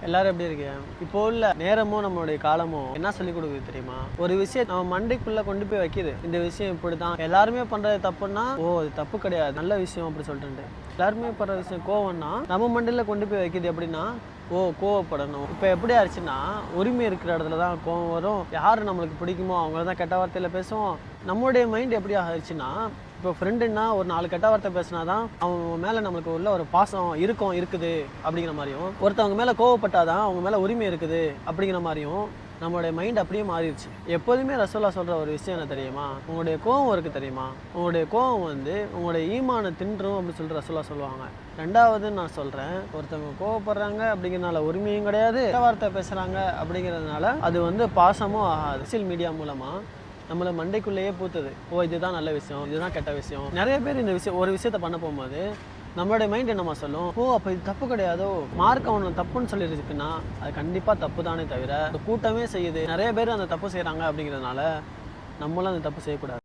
எல்லாரும் எப்படி இருக்கீங்க? இப்போ உள்ள நேரமும் நம்மளுடைய காலமும் என்ன சொல்லி கொடுக்குது தெரியுமா? ஒரு விஷயம் நம்ம மண்டைக்குள்ள கொண்டு போய் வைக்குது. இந்த விஷயம் இப்படிதான், எல்லாருமே பண்றது தப்புன்னா அது தப்பு கிடையாது, நல்ல விஷயம் அப்படி சொல்லிட்டு. எல்லாருமே பண்ற விஷயம் கோவம்னா நம்ம மண்டையில கொண்டு போய் வைக்குது. எப்படின்னா கோவப்படணும். இப்போ எப்படி ஆயிடுச்சுன்னா, உரிமை இருக்கிற இடத்துல தான் கோவம் வரும். யார் நம்மளுக்கு பிடிக்குமோ அவங்கள தான் கெட்ட வார்த்தையில் பேசுவோம். நம்மளுடைய மைண்ட் எப்படி ஆயிடுச்சுன்னா, இப்போ ஃப்ரெண்டுன்னா ஒரு 4 கெட்ட வார்த்தை பேசினா தான் அவங்க மேலே நம்மளுக்கு உள்ள ஒரு பாசம் இருக்குது அப்படிங்கிற மாதிரியும், ஒருத்தவங்க மேலே கோவப்பட்டாதான் அவங்க மேலே உரிமை இருக்குது அப்படிங்கிற மாதிரியும் நம்மளுடைய மைண்ட் அப்படியே மாறிடுச்சு. எப்போதுமே ரசூலுல்லாஹ் சொல்கிற ஒரு விஷயம் என்ன தெரியுமா? உங்களுடைய கோவம் இருக்குது தெரியுமா, உங்களுடைய கோவம் உங்களுடைய ஈமானை தின்றும் அப்படின்னு சொல்லிட்டு ரசூலுல்லாஹ் சொல்லுவாங்க. ரெண்டாவது நான் சொல்கிறேன், ஒருத்தவங்க கோவப்படுறாங்க அப்படிங்கிறதுனால உரிமையும் கிடையாது, கெட்ட வார்த்தை பேசுகிறாங்க அப்படிங்கிறதுனால அது பாசமும் ஆகாது. சோசியல் மீடியா மூலமாக நம்மளை மண்டைக்குள்ளேயே பூத்துது. இதுதான் நல்ல விஷயம், இதுதான் கெட்ட விஷயம். நிறைய பேர் இந்த ஒரு விஷயத்த பண்ண போகும்போது நம்மளுடைய மைண்ட் என்னமா சொல்லும், அப்போ இது தப்பு கிடையாதோ, மார்க் அவனை தப்புன்னு சொல்லியிருக்குன்னா அது கண்டிப்பாக தப்பு தானே தவிர கூட்டமே செய்யுது, நிறைய பேர் அந்த தப்பு செய்கிறாங்க அப்படிங்கிறதுனால நம்மளும் அந்த தப்பு செய்யக்கூடாது.